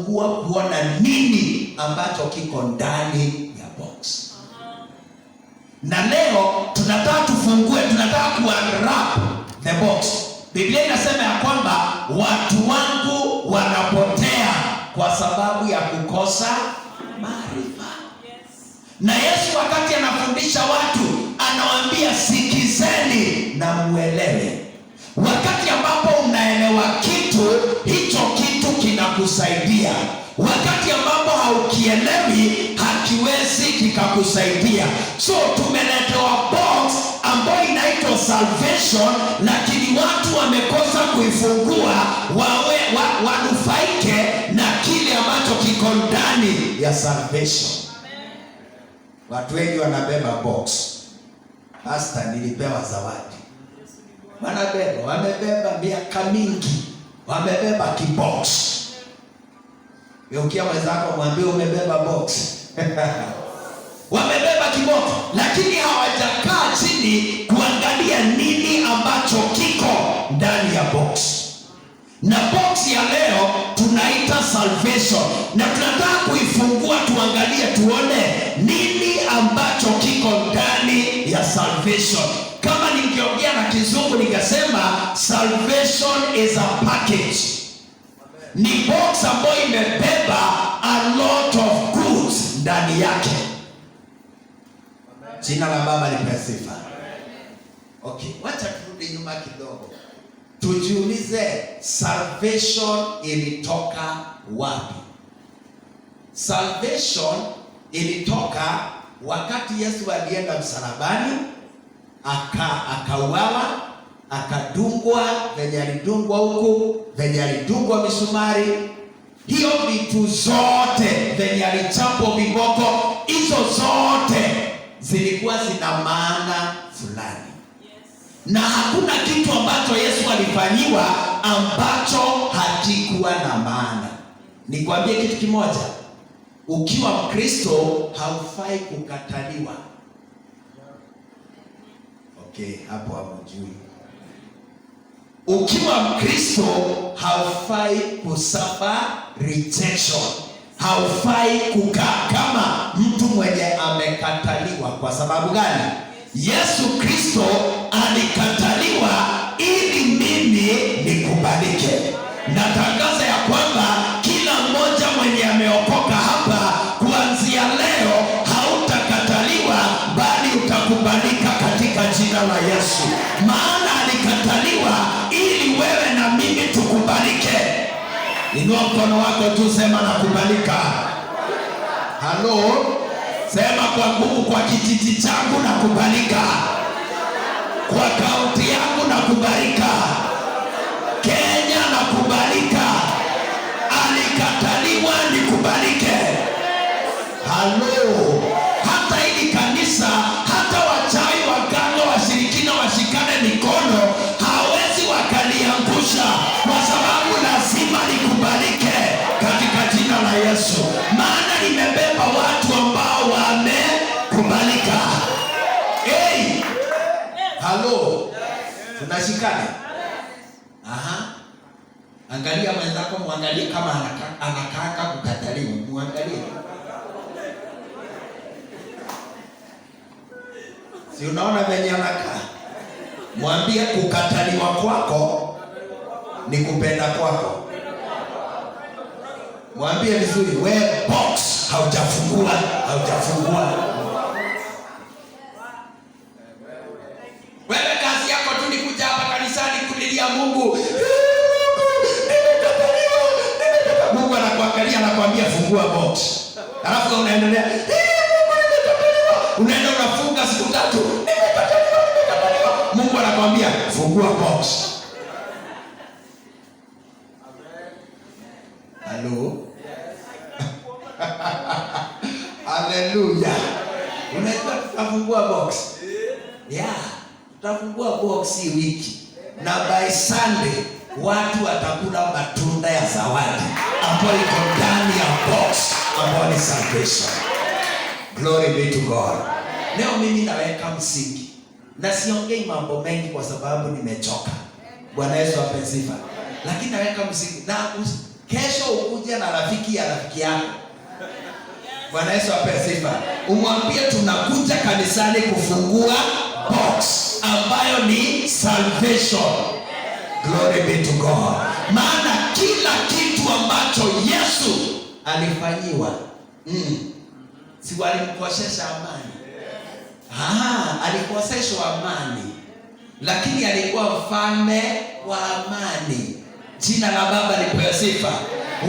tunafungua kuona nini ambacho kiko ndani ya box. Na leo tunataka tufungue, tunataka ku-unwrap the box. Biblia inasema ya kwamba watu wangu wanapotea kwa sababu ya kukosa maarifa. Na Yesu wakati anafundisha watu anawaambia sikizeni na muelewe. Wakati ambapo unaelewa kitu, hicho kitu kinakusaidia. Wakati ambapo haukielewi, hakiwezi kikakusaidia. So tumeletewa box ambayo inaitwa salvation, lakini watu wamekosa kuifungua wanufaike na kile ambacho kiko ndani ya salvation. Watu wengi wanabeba box. Hasta nilipewa zawadi. Wamebeba miaka mingi. Wamebeba kibox. Ukiwa mwenzako mwambie umebeba box. Wamebeba kibox, lakini hawajakaa chini kuangalia nini ambacho kiko ndani ya box. Na box ya leo tunaita salvation, na tunataka kuifungua tuangalie tuone nini ambacho kiko ndani ya salvation. Kama ningeongea na kizungu ningesema salvation is a package. Ni box ambayo imebeba a lot of goods ndani yake. Jina la Baba lipewe sifa. Okay, wacha turudi nyuma kidogo. Tujiulize salvation ilitoka wapi? Salvation ilitoka wakati Yesu alienda msalabani, akauawa, akadungwa, venye alidungwa huku, venye alidungwa misumari. Hiyo vitu zote, venye alichapwa viboko, hizo zote zilikuwa zina maana fulani. Na hakuna kitu ambacho Yesu alifanyiwa ambacho hakikuwa na maana. Nikwambie kitu kimoja, ukiwa Mkristo haufai kukataliwa. Okay, hapo hamjui. Ukiwa Mkristo haufai kusuffer rejection. Haufai kukaa kama mtu mwenye amekataliwa. Kwa sababu gani? Yesu Kristo alikataliwa ili mimi nikubalike. Natangaza ya kwamba kila mmoja mwenye ameokoka hapa kuanzia leo hautakataliwa, bali utakubalika katika jina la Yesu. Maana alikataliwa ili wewe na mimi tukubalike. Inua mkono wako tu, sema nakubalika. Halo? Sema kwa nguvu, kwa kijiji changu nakubalika. Kwa kaunti yangu nakubalika. Kenya nakubalika. Alikataliwa nikubalike. Halo? Hata hili kanisa, hata wachawi, waganga, washirikina washikane mikono, hawezi wakaliangusha, kwa sababu lazima nikubalike katika jina la Yesu. Maana nimebeba watu ambao wamekubalika. Hey! Halo? Tunashikana? Aha. Angalia mwenzako, muangalie kama anataka kukataliwa. Muangalie. Si unaona venye anakaa? Mwambie kukataliwa kwako ni kupenda kwako. Mwambie vizuri, wewe box haujafungua. Wewe kazi yako tu ni kuja hapa kanisani kulilia Mungu. Mungu anakuangalia, anakuambia fungua box. Alafu unaendelea. Unaenda unafunga siku 3. Mungu anakuambia fungua box. Halo? Hallelujah. Unajua tutafungua box. Yeah, tutafungua box hii wiki. Na by Sunday watu watakula matunda ya zawadi ambayo iko ndani ya box ambayo ni salvation. Glory be to God. Leo mimi naweka msingi. Na siongei mambo mengi kwa sababu nimechoka. Bwana Yesu ape sifa. Lakini naweka msingi. Na Kesho ukuje na rafiki ya rafiki yako. Bwana Yesu apewe sifa. Umwambie tunakuja kanisani kufungua box ambayo ni salvation. Glory be to God. Maana kila kitu ambacho Yesu alifanyiwa, si walimkosesha amani? Alikoseshwa amani, lakini alikuwa mfalme wa amani. Jina la Baba lipewe sifa.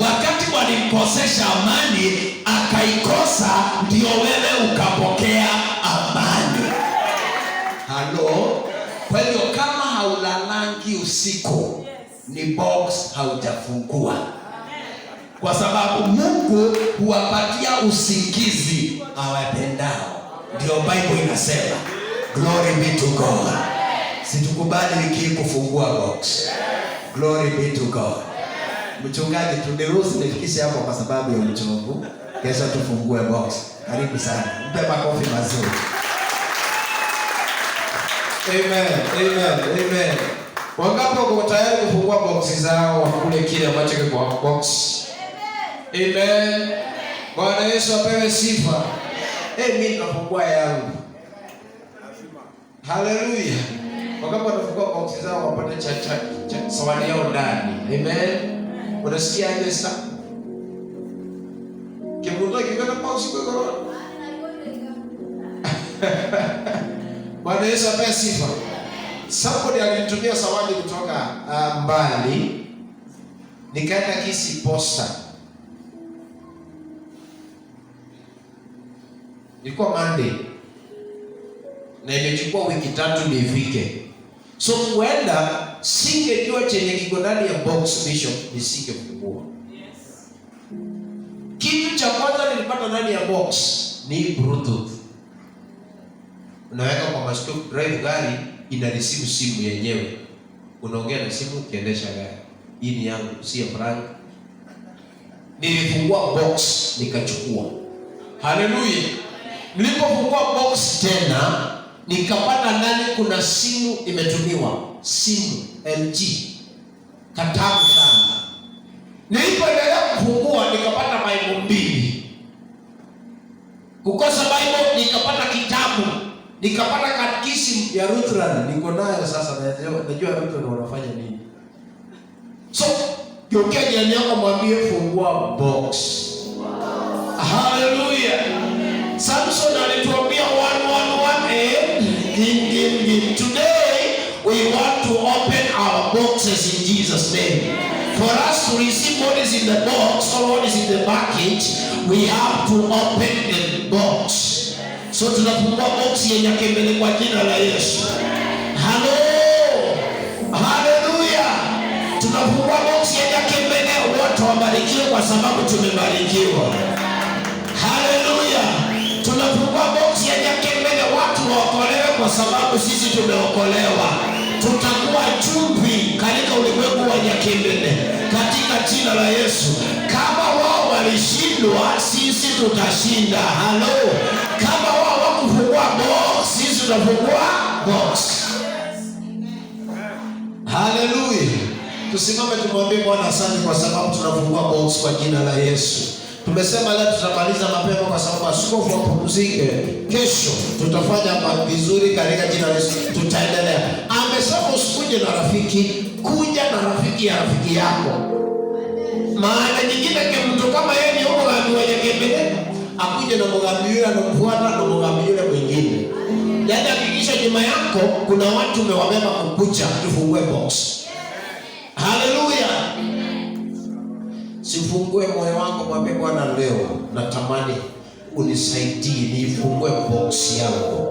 Wakati walimkosesha amani akaikosa, ndio wewe ukapokea amani. Halo. Kwa hiyo kama haulalangi usiku, ni box haujafungua. Kwa sababu Mungu huwapatia usingizi awapendao. Ndio Bible inasema. Glory be to God. Situkubali wiki kufungua box. Glory be to God. Mchungaji, tuniruhusu nifikishe hapo kwa sababu ya mchungu. Kesho tufungue box. Karibu sana. Mpe makofi mazuri. Amen. Wangapi wako tayari kufungua box zao wakule kile ambacho kiko kwa box? Amen. Bwana Yesu apewe sifa. Mimi nafungua yangu. Haleluya. Wakati wanafungua box zao wapate cha sawani yao ndani. Amen. Unasikia aje sasa? Kimundo kingana box kwa korona. Bwana Yesu apewe sifa. Somebody alinitumia sawani kutoka mbali. Nikaenda Kisi posta. Ilikuwa Monday. Na imechukua wiki 3 nifike. So kwenda singejua chenye kiko ndani ya box bishop nisingefungua. Yes. Kitu cha kwanza nilipata ndani ya box ni Bluetooth. Unaweka kwa masikio, drive gari ina receive simu yenyewe. Unaongea na simu ukiendesha gari. Hii ni yangu, si ya Frank. Nilifungua box nikachukua. Haleluya. Nilipofungua box tena nikapata ndani kuna simu imetumiwa, simu LG katamu sana. Nilipoendelea kufungua nikapata Bible 2. Kukosa Bible nikapata kitabu, nikapata katekisimu ya Lutheran niko nayo sasa, najua Lutheran wanafanya nini. So geukia jirani yako mwambie fungua box. Hallelujah. Samson alituambia 111 in today we want to open our boxes in Jesus name. For us to receive what is in the box or what is in the package, we have to open the box. So tunafungua box ya Nyakembene kwa jina la Yesu. Hello. Hallelujah. Tunafungua box ya Nyakembene, watu wabarikiwe kwa sababu tumebarikiwa. Hallelujah. Tunafungua box ya Nyakembene, watu waokolewe kwa sababu sisi tumeokolewa. Tutakuwa chumvi katika ulimwengu wa Nyakembene katika jina la Yesu. Kama wao walishindwa, sisi tutashinda. Halo. Kama wao wakufungua box, sisi tutafungua box. Hallelujah. Tusimame tumwambie Bwana asante kwa sababu tunafungua box kwa jina la Yesu. Tumesema leo tutamaliza mapema kwa sababu askofu apumzike. Kesho tutafanya vizuri katika jina la Yesu. Tutaendelea. Amesema usikuje na rafiki, kuja na rafiki ya rafiki yako. Maana nyingine kwa mtu kama yeye ni mgambi wa Nyakembene, akuje na mgambi yule anamfuata na mgambi yule mwingine. Yaani hakikisha nyuma yako kuna watu umewabeba kukucha tufungue box. Hallelujah. Sifungue moyo wangu mwambie Bwana leo natamani unisaidie nifungue box yangu.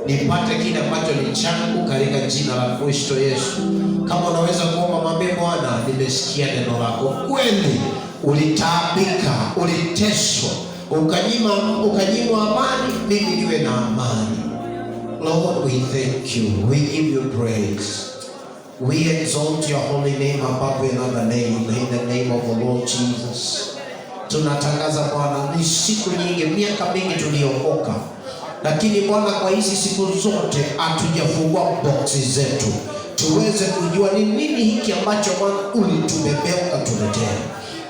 Nipate kile ambacho ni changu katika jina la Kristo Yesu. Kama unaweza kuomba mwambie Bwana nimesikia neno lako. Kweli ulitaabika, uliteswa, ukanyimwa amani, mimi niwe na amani. Lord, we thank you. We give you praise. We exalt your holy name above another name, in the name of the Lord Jesus. Tunatangaza Bwana, ni siku nyingi, miaka mingi tuliokoka, lakini Bwana kwa hizi siku zote hatujafungua boxi zetu tuweze kujua ni nini hiki ambacho Bwana ulitubebea ukatuletea.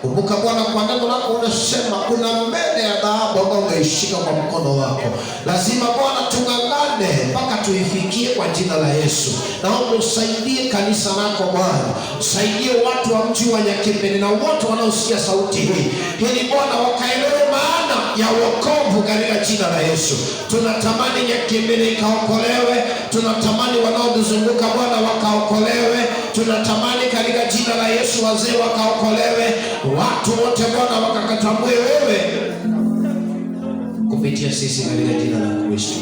Kumbuka Bwana, kwa neno lako unasema kuna mbele ya dhahabu ambayo umeishika kwa mkono wako. Lazima Bwana tung'ang'ane mpaka tuifikie kwa jina la Yesu. Naomba usaidie kanisa lako Bwana, usaidie watu wa mji wa Nyakembene na wote wanaosikia sauti hii, ili Bwana wakaelewe maana ya wokovu katika jina la Yesu. Tunatamani Nyakembene ikaokolewe, tunatamani wanaotuzunguka Bwana wakaokolewe, tunatamani katika jina la Yesu wazee wakaokolewe, watu wote Bwana wakakatambue wewe kupitia sisi katika jina la Kristo.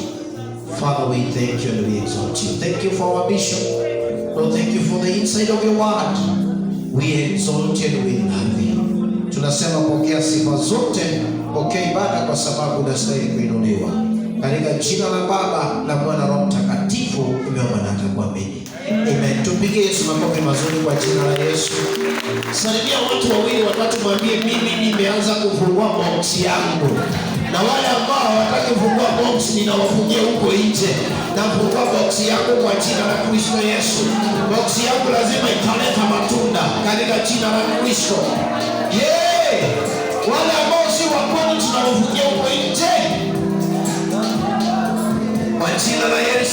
Father, we thank you and we exalt you. Thank you for our bishop. Lord, thank you for the insight of your word. We exalt you and we love you. Tunasema pokea sifa zote, pokea ibada kwa sababu unastahili kuinuliwa. Katika jina la Baba, la Mwana, Roho Mtakatifu, tumeomba na kuamini. Amen. Tupige Yesu makofi mazuri kwa jina la Yesu. Salimia watu wawili watatu, mwambie mimi nimeanza kufungua box yangu. Na wale ambao hawataka kufungua box, ninawafungia huko nje. Nafungua box yangu kwa jina la Kristo Yesu. Box yangu lazima italeta matunda katika jina la Kristo. Wale ambao si wa kweli tunawafungia huko nje kwa jina la Yesu.